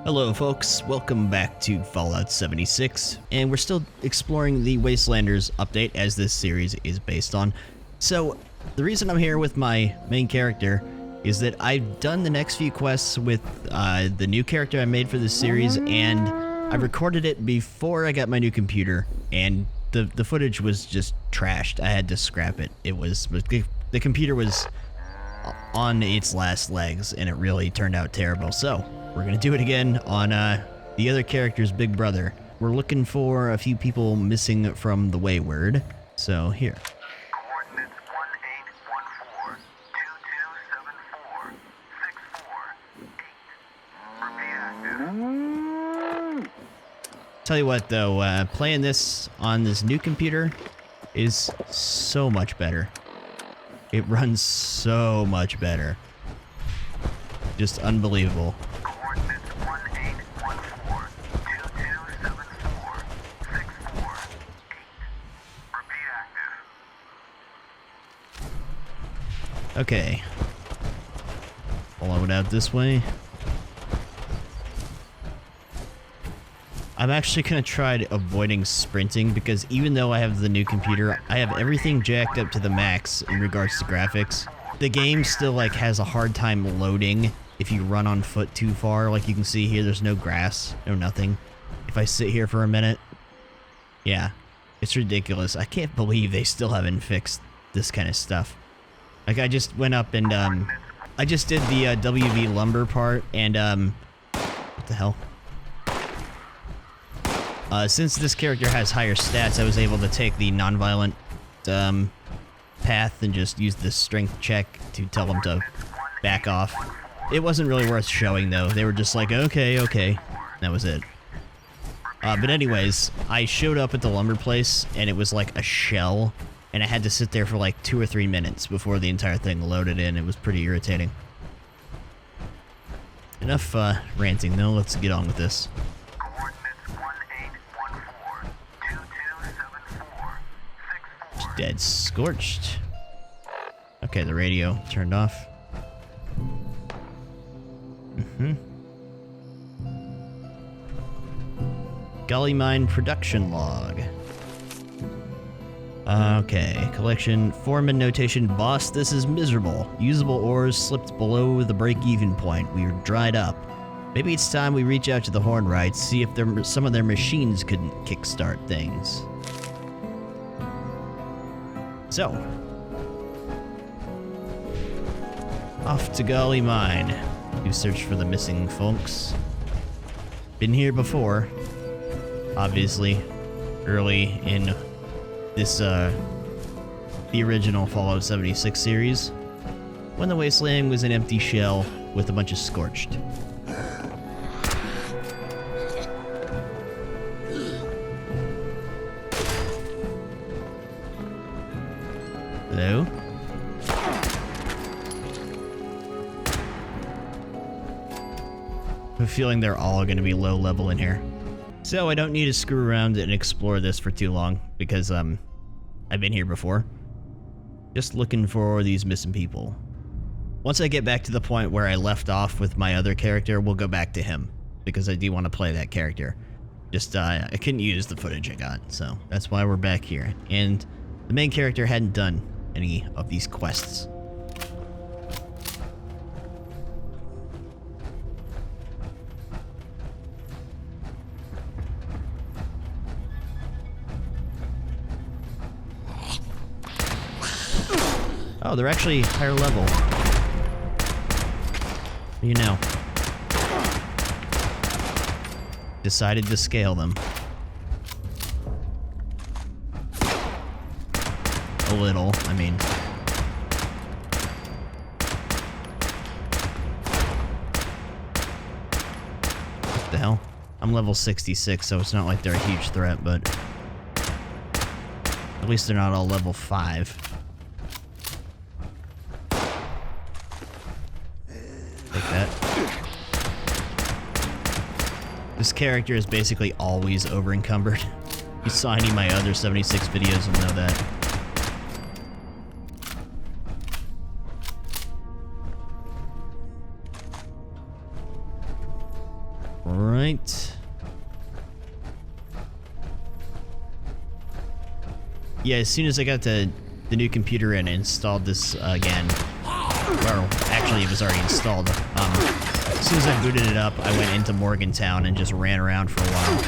Hello folks, welcome back to Fallout 76, and we're still exploring the Wastelanders update as this series is based on. So, the reason I'm here with my main character is that I've done the next few quests with the new character I made for this series, and I recorded it before I got my new computer, and the footage was just trashed. I had to scrap it. The computer was on its last legs, and it really turned out terrible. So, we're gonna do it again on the other character's big brother. We're looking for a few people missing from the Wayward. So here. Coordinates 1814-2274-648. Repeat active. Tell you what though, playing this on this new computer is so much better. It runs so much better. Just unbelievable. Coordinates 1814-2274-648. Repeat active. Okay. Follow it out this way. I'm actually gonna try avoiding sprinting because even though I have the new computer, I have everything jacked up to the max in regards to graphics. The game still has a hard time loading if you run on foot too far. Like you can see here, there's no grass, no nothing. If I sit here for a minute, yeah, it's ridiculous. I can't believe they still haven't fixed this kind of stuff. Like I just went up and I just did the WV lumber part, and what the hell? Since this character has higher stats, I was able to take the non-violent path and just use the strength check to tell them to back off. It wasn't really worth showing though. They were just like, okay. That was it. But anyways, I showed up at the lumber place and it was like a shell, and I had to sit there for like 2 or 3 minutes before the entire thing loaded in. It was pretty irritating. Enough ranting though, let's get on with this. Dead scorched. Okay, the radio turned off. Gauley Mine production log. Okay, collection, foreman notation, boss, this is miserable. Usable ores slipped below the break-even point. We are dried up. Maybe it's time we reach out to the Hornwrights, see if some of their machines couldn't kickstart things. So, off to Gauley Mine to search for the missing folks. Been here before, obviously, early in this, the original Fallout 76 series, when the wasteland was an empty shell with a bunch of scorched. Hello? I have a feeling they're all going to be low level in here. So I don't need to screw around and explore this for too long because I've been here before. Just looking for these missing people. Once I get back to the point where I left off with my other character, we'll go back to him because I do want to play that character. Just I couldn't use the footage I got, so that's why we're back here. And the main character hadn't done any of these quests. Oh, they're actually higher level. You know. Decided to scale them. A little, I mean. What the hell? I'm level 66, so it's not like they're a huge threat, but at least they're not all level 5. Take that. This character is basically always over encumbered. You saw any of my other 76 videos and know that. Alright. Yeah, as soon as I got the new computer in and installed this again, well, actually it was already installed. As soon as I booted it up, I went into Morgantown and just ran around for a while.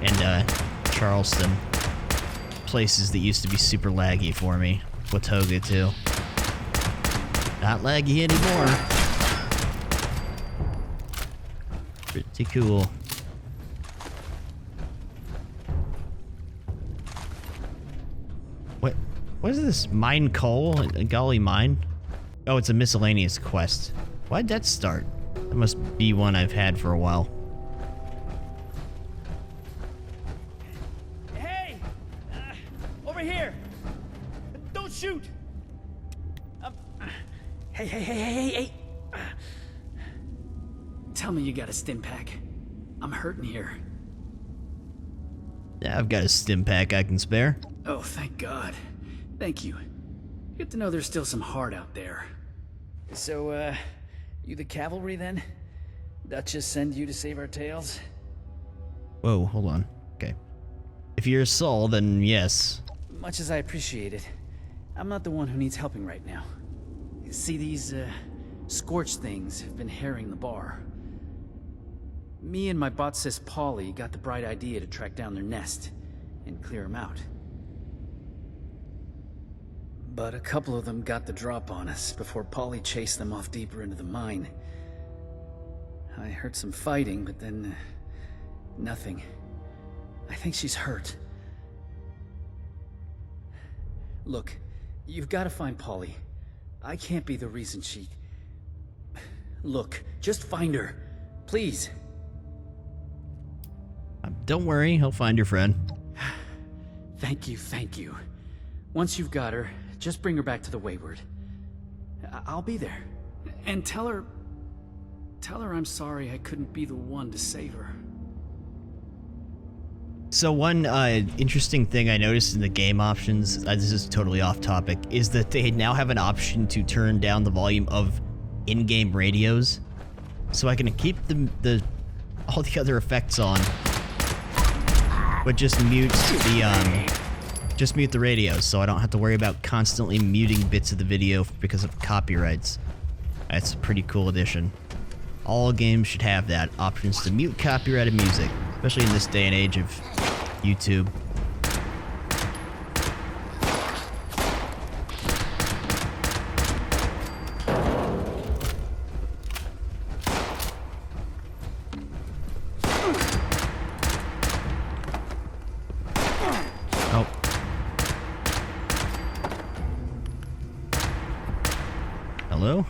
And Charleston. Places that used to be super laggy for me. Watauga too. Not laggy anymore. Pretty cool. What is this? Mine coal? A Gauley Mine? Oh, it's a miscellaneous quest. Why'd that start? That must be one I've had for a while. Hey! Over here! Don't shoot! Hey! Tell me you got a stim pack. I'm hurting here. Yeah, I've got a stim pack I can spare. Oh, thank God. Thank you. Good to know there's still some heart out there. So, you the cavalry then? Duchess send you to save our tails? Whoa, hold on. Okay. If you're Saul, then yes. Much as I appreciate it, I'm not the one who needs helping right now. See, these, scorched things have been harrying the bar. Me and my bot sis Polly got the bright idea to track down their nest and clear them out. But a couple of them got the drop on us before Polly chased them off deeper into the mine. I heard some fighting, but then nothing. I think she's hurt. Look, you've got to find Polly. I can't be the reason she... Look, just find her. Please. Don't worry, he'll find your friend. Thank you. Once you've got her, just bring her back to the Wayward. I'll be there. And tell her I'm sorry I couldn't be the one to save her. So one interesting thing I noticed in the game options, this is totally off topic, is that they now have an option to turn down the volume of in-game radios. So I can keep all the other effects on, but just mute the radios, so I don't have to worry about constantly muting bits of the video because of copyrights. That's a pretty cool addition. All games should have that, options to mute copyrighted music, especially in this day and age of YouTube. Oh. Hello?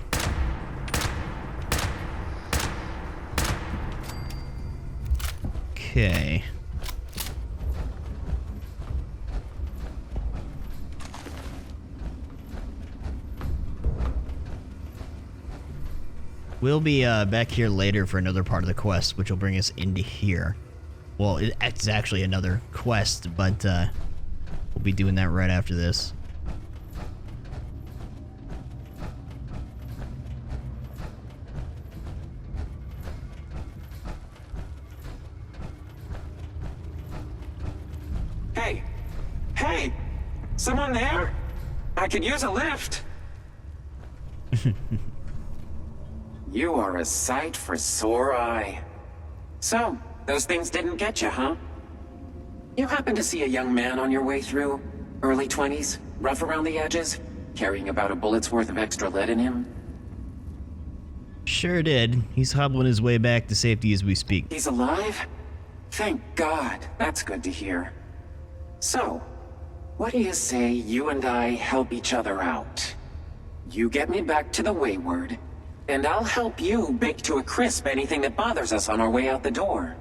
Okay. We'll be back here later for another part of the quest, which will bring us into here. Well, it's actually another quest, but we'll be doing that right after this. Hey! Someone there? I could use a lift. You are a sight for sore eye. So, those things didn't get you, huh? You happen to see a young man on your way through? Early 20s, rough around the edges, carrying about a bullet's worth of extra lead in him? Sure did. He's hobbling his way back to safety as we speak. He's alive? Thank God. That's good to hear. So, what do you say you and I help each other out? You get me back to the Wayward, and I'll help you bake to a crisp anything that bothers us on our way out the door.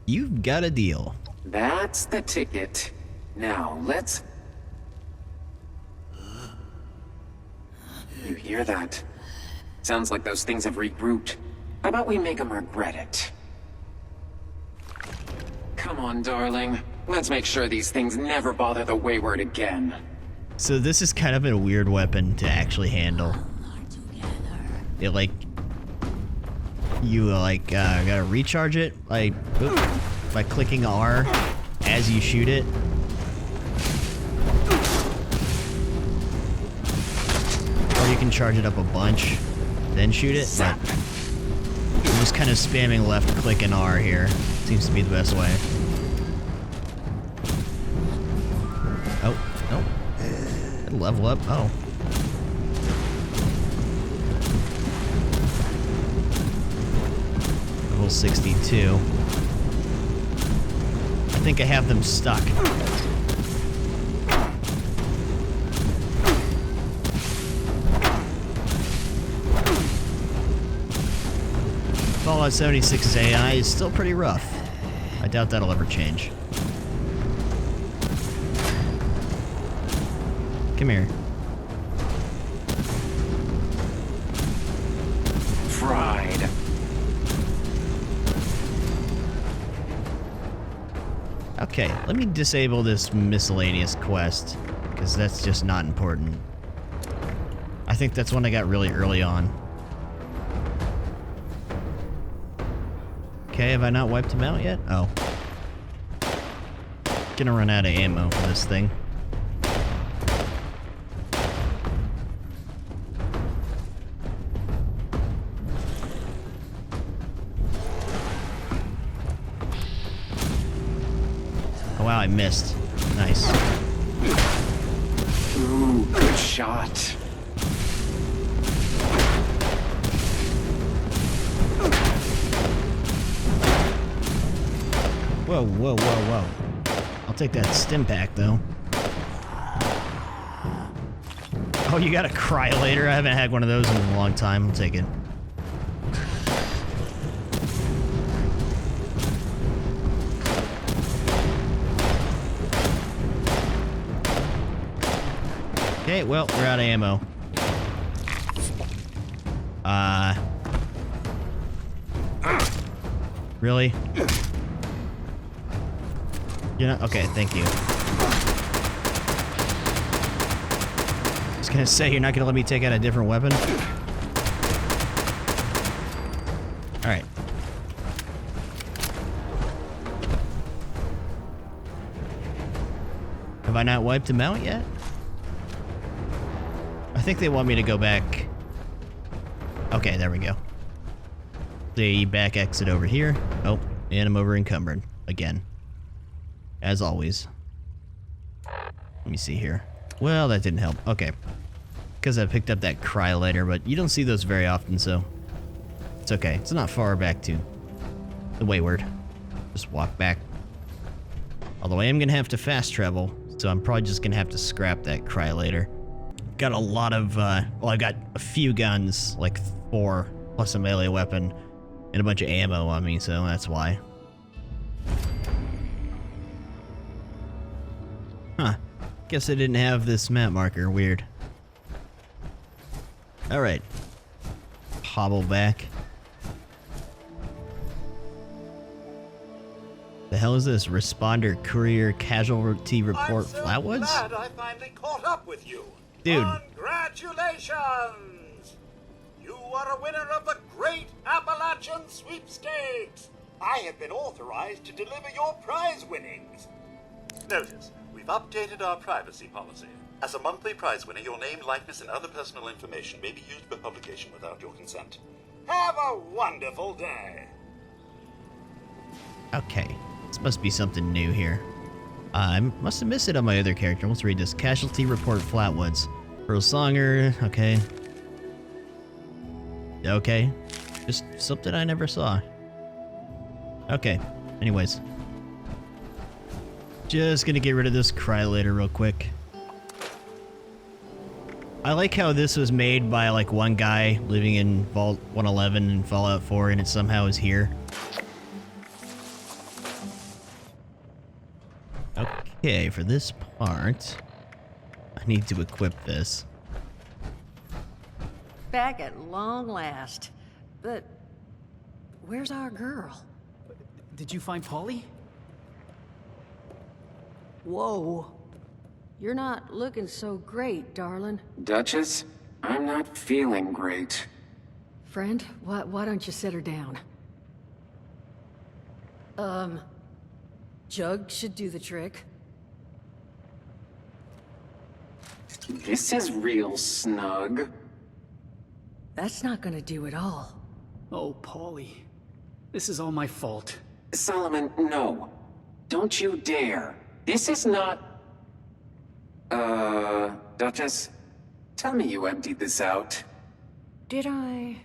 You've got a deal. That's the ticket. Now, let's... You hear that? Sounds like those things have regrouped. How about we make them regret it? Come on, darling. Let's make sure these things never bother the Wayward again. So this is kind of a weird weapon to actually handle. It like you like gotta recharge it like by clicking R as you shoot it. Or you can charge it up a bunch, then shoot it. But I'm just kind of spamming left click and R here. Seems to be the best way. Oh, no. That'll level up. Oh. Level 62. I think I have them stuck. Fallout 76's AI is still pretty rough. I doubt that'll ever change. Come here. Fried. Okay, let me disable this miscellaneous quest, because that's just not important. I think that's one I got really early on. Okay, have I not wiped him out yet? Oh. Gonna run out of ammo for this thing. Oh wow, I missed. Nice. Ooh, good shot. Whoa, whoa, whoa, whoa. I'll take that stim pack, though. Oh, you got a cryolator? I haven't had one of those in a long time. I'll take it. Okay, well, we're out of ammo. Really? You're not? Okay, thank you. I was gonna say, you're not gonna let me take out a different weapon? Alright. Have I not wiped him out yet? I think they want me to go back. Okay, there we go. The back exit over here. Oh, and I'm over encumbered again. As always. Let me see here. Well, that didn't help. Okay. Because I picked up that cryolator, but you don't see those very often, so it's okay. It's not far back to the Wayward. Just walk back. Although I am going to have to fast travel, so I'm probably just going to have to scrap that cryolator. Got a lot of, well, I got a few guns, like 4, plus a melee weapon, and a bunch of ammo on me, so that's why. Huh. Guess I didn't have this map marker. Weird. Alright. Hobble back. The hell is this? Responder Courier Casualty Report Flatwoods? I'm so glad I finally caught up with you. Dude. Congratulations! You are a winner of the Great Appalachian Sweepstakes. I have been authorized to deliver your prize winnings. Notice, we've updated our privacy policy. As a monthly prize winner, your name, likeness, and other personal information may be used for publication without your consent. Have a wonderful day. Okay. This must be something new here. I must have missed it on my other character. Let's read this. Casualty Report Flatwoods. Pearl Songer. Okay. Okay. Just something I never saw. Okay. Anyways. Just gonna get rid of this cryolator real quick. I like how this was made by like one guy living in Vault 111 and Fallout 4 and it somehow is here. Okay, for this part, I need to equip this. Back at long last. But where's our girl? Did you find Polly? Whoa. You're not looking so great, darling. Duchess, I'm not feeling great. Friend, why don't you sit her down? Jug should do the trick. This is real snug. That's not gonna do it all. Oh, Polly. This is all my fault. Solomon, no. Don't you dare. This is not... Duchess? Tell me you emptied this out. Did I?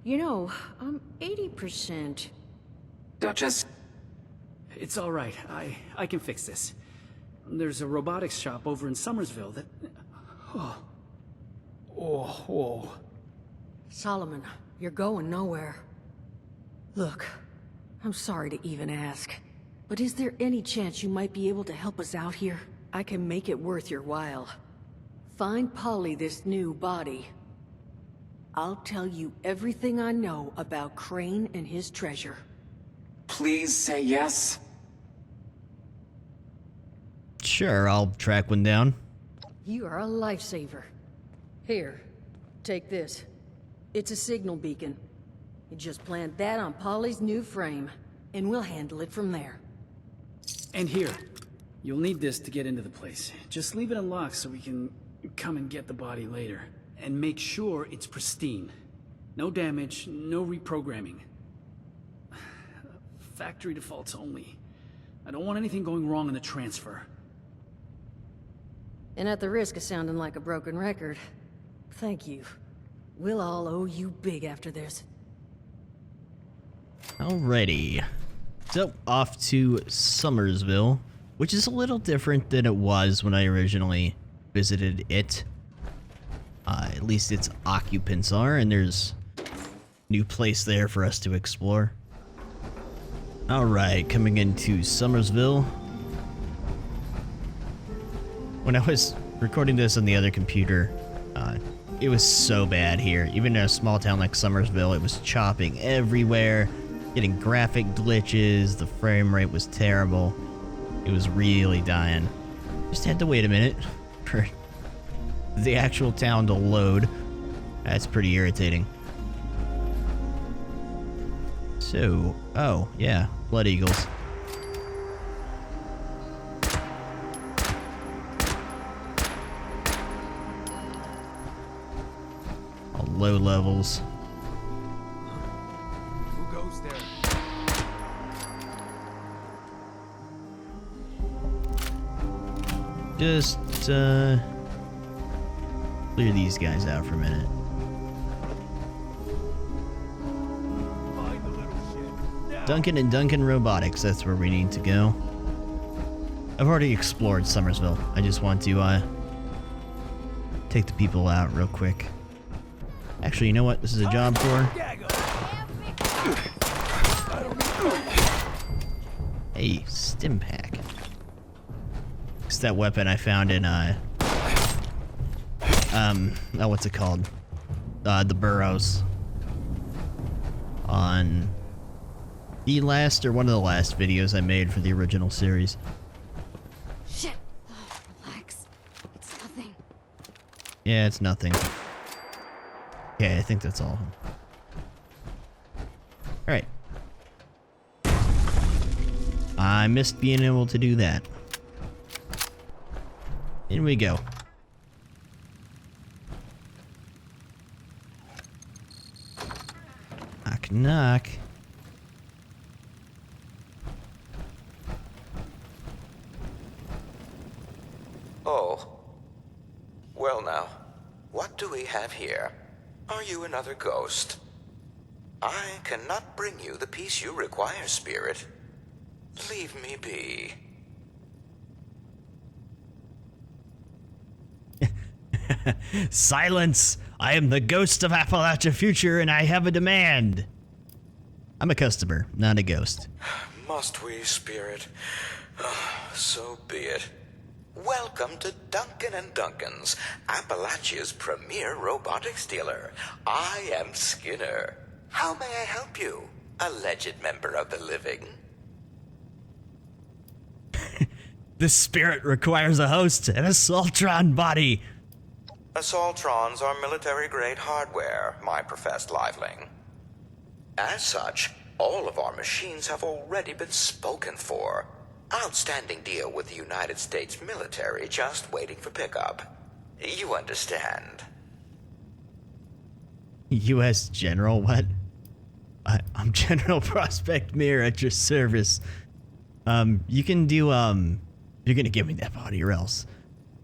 You know, I'm 80%. Duchess? It's all right. I can fix this. There's a robotics shop over in Summersville that... Whoa. Solomon, you're going nowhere. Look, I'm sorry to even ask, but is there any chance you might be able to help us out here? I can make it worth your while. Find Polly this new body. I'll tell you everything I know about Crane and his treasure. Please say yes. Sure, I'll track one down. You are a lifesaver. Here, take this. It's a signal beacon. You just plant that on Polly's new frame, and we'll handle it from there. And here. You'll need this to get into the place. Just leave it unlocked so we can come and get the body later. And make sure it's pristine. No damage, no reprogramming. Factory defaults only. I don't want anything going wrong in the transfer. And at the risk of sounding like a broken record, thank you. We'll all owe you big after this. Alrighty. So, off to Summersville, which is a little different than it was when I originally visited it. At least its occupants are, and there's a new place there for us to explore. Alright, coming into Summersville. When I was recording this on the other computer, it was so bad here. Even in a small town like Summersville, it was chopping everywhere, getting graphic glitches, the frame rate was terrible. It was really dying. Just had to wait a minute for the actual town to load. That's pretty irritating. So, oh, yeah, Blood Eagles. All low levels. Who goes there? Just, clear these guys out for a minute. Find the little shit. Now. Duncan and Duncan Robotics, that's where we need to go. I've already explored Summersville. I just want to, take the people out real quick. Actually, you know what this is a job for? Hey, stim pack. It's that weapon I found in, what's it called? The Burrows. On the last, or one of the last videos I made for the original series. Shit. Relax. It's nothing. Yeah, it's nothing. Okay, I think that's all. Alright. I missed being able to do that. In we go. Knock, knock. Oh. Well now, what do we have here? Are you another ghost? I cannot bring you the peace you require, Spirit. Leave me be. Silence! I am the ghost of Appalachia Future and I have a demand! I'm a customer, not a ghost. Must we, Spirit? So be it. Welcome to Duncan and Duncan's, Appalachia's premier robotics dealer. I am Skinner. How may I help you, alleged member of the living? This spirit requires a host and a Sultron body. Assaultrons are military-grade hardware, my professed liveling. As such, all of our machines have already been spoken for. Outstanding deal with the United States military, just waiting for pickup. You understand. U.S. General, what? I'm General Prospect Mirror at your service. You can do, you're gonna give me that body or else.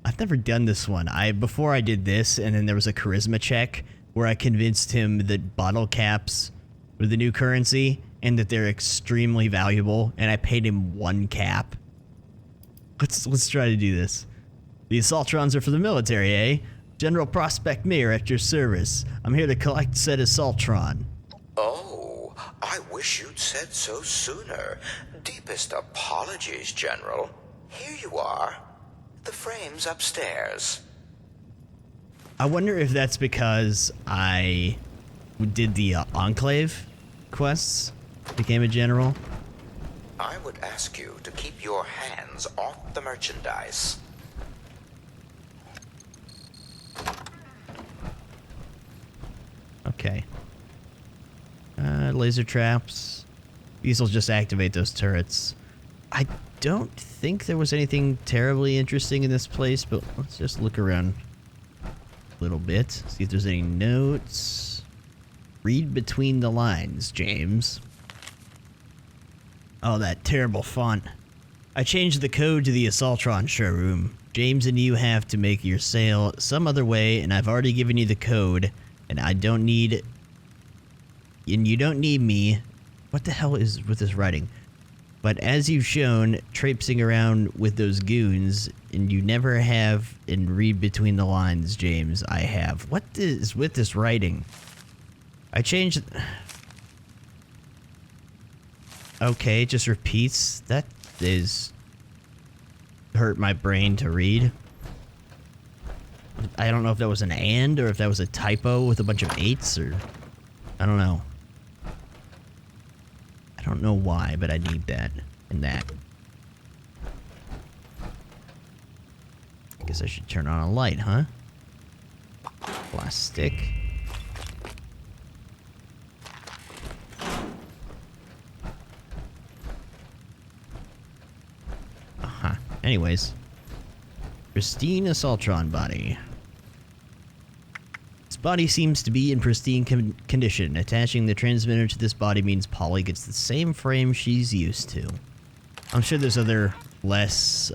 I've never done this one. Before I did this, and then there was a charisma check where I convinced him that bottle caps were the new currency and that they're extremely valuable, and I paid him 1 cap. Let's try to do this. The Assaultrons are for the military, eh? General Prospect Mirror at your service. I'm here to collect said Assaultron. Oh, I wish you'd said so sooner. Deepest apologies, General. Here you are. The frame's upstairs. I wonder if that's because I did the Enclave quests, became a general. I would ask you to keep your hands off the merchandise. Okay. Laser traps. These will just activate those turrets. I don't think there was anything terribly interesting in this place, but let's just look around a little bit. See if there's any notes. Read between the lines, James. Oh, that terrible font. I changed the code to the Assaultron showroom. James and you have to make your sale some other way, and I've already given you the code, and I don't need... And you don't need me. What the hell is with this writing? But as you've shown, traipsing around with those goons, and you never have, and read between the lines, James, I have. What is with this writing? I changed... Okay, it just repeats. That is... hurt my brain to read. I don't know if that was an and, or if that was a typo with a bunch of 8s, or... I don't know. I don't know why, but I need that and that. I guess I should turn on a light, huh? Plastic. Uh-huh. Anyways. Pristine Assaultron body. This body seems to be in pristine condition. Attaching the transmitter to this body means Polly gets the same frame she's used to. I'm sure there's other less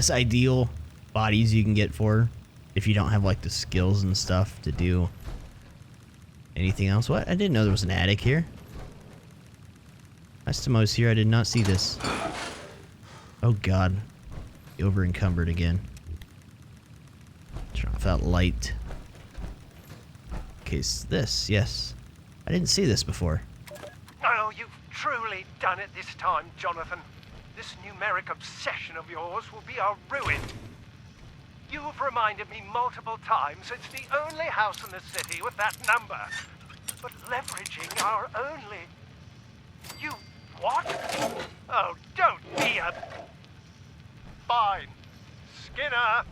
ideal bodies you can get for her if you don't have like the skills and stuff to do anything else. What? I didn't know there was an attic here. Last time I was here, I did not see this. Oh god. Over encumbered again. Turn off that light. Okay, this, yes. I didn't see this before. Oh, you've truly done it this time, Jonathan. This numeric obsession of yours will be our ruin. You've reminded me multiple times it's the only house in the city with that number. But leveraging our only... You... what? Oh, don't be a... Fine. Skinner!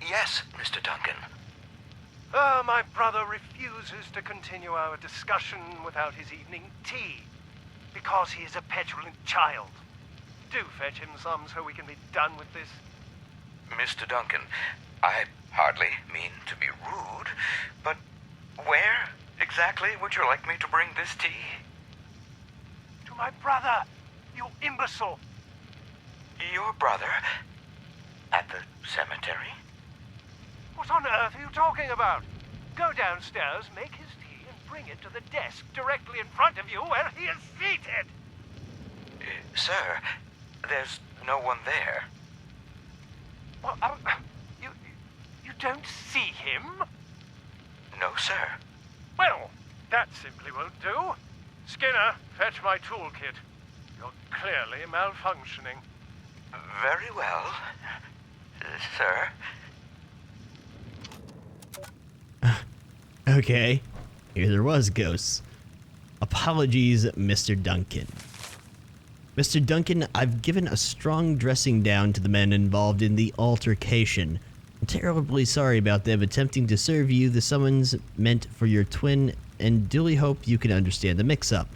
Yes, Mr. Duncan. My brother refuses to continue our discussion without his evening tea, because he is a petulant child. Do fetch him some so we can be done with this. Mr. Duncan, I hardly mean to be rude, but where exactly would you like me to bring this tea? To my brother, you imbecile! Your brother? At the cemetery? What on earth are you talking about? Go downstairs, make his tea, and bring it to the desk directly in front of you where he is seated! Sir, there's no one there. Well, you don't see him? No, sir. Well, that simply won't do. Skinner, fetch my toolkit. You're clearly malfunctioning. Very well, sir. Okay. Here there was ghosts. Apologies, Mr. Duncan. Mr. Duncan, I've given a strong dressing down to the men involved in the altercation. I'm terribly sorry about them attempting to serve you the summons meant for your twin, and duly hope you can understand the mix-up.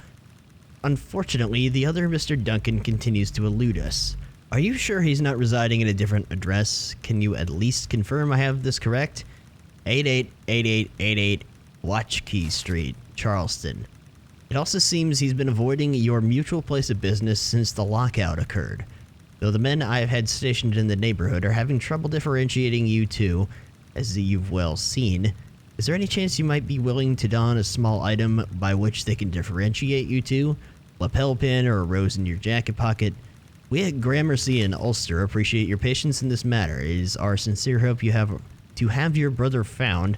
Unfortunately, the other Mr. Duncan continues to elude us. Are you sure he's not residing at a different address? Can you at least confirm I have this correct? 888888 Watchkey Street, Charleston. It also seems he's been avoiding your mutual place of business since the lockout occurred. Though the men I have had stationed in the neighborhood are having trouble differentiating you two, as you've well seen, is there any chance you might be willing to don a small item by which they can differentiate you two? Lapel pin or a rose in your jacket pocket? We at Gramercy and Ulster appreciate your patience in this matter. It is our sincere hope you have your brother found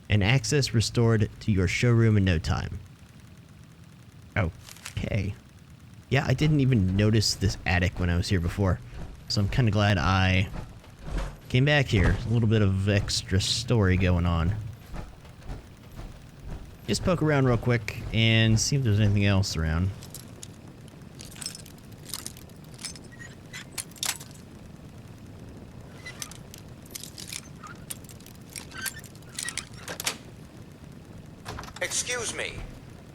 and access restored to your showroom in no time. Okay. Yeah, I didn't even notice this attic when I was here before, so I'm kind of glad I came back here. A little bit of extra story going on. Just poke around real quick and see if there's anything else around. Excuse me.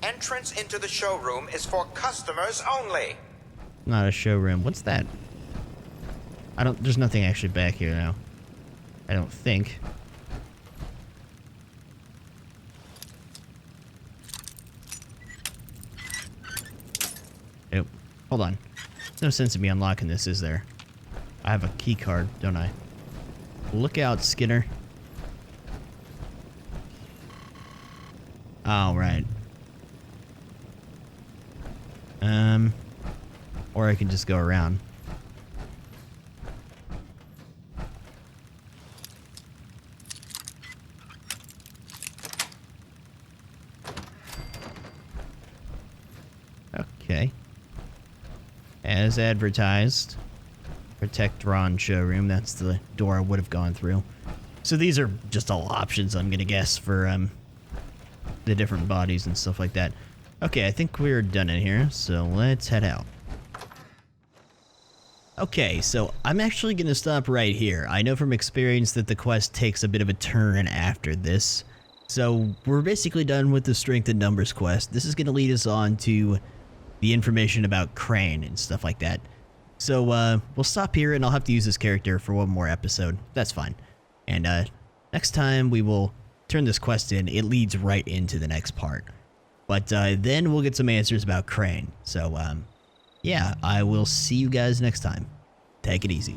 Entrance into the showroom is for customers only. Not a showroom. What's that? There's nothing actually back here now. I don't think. Nope. Hold on. There's no sense in me unlocking this, is there? I have a key card, don't I? Look out, Skinner. Oh, right. Or I can just go around. Okay. As advertised, Protect Ron showroom. That's the door I would have gone through. So these are just all options, I'm gonna guess, for the different bodies and stuff like that. Okay, I think we're done in here, so let's head out. Okay, so I'm actually gonna stop right here. I know from experience that the quest takes a bit of a turn after this. So we're basically done with the strength and numbers quest. This is gonna lead us on to the information about Crane and stuff like that. So we'll stop here, and I'll have to use this character for one more episode. That's fine. And next time we will turn this quest in. It leads right into the next part. But then we'll get some answers about Crane. So yeah, I will see you guys next time. Take it easy.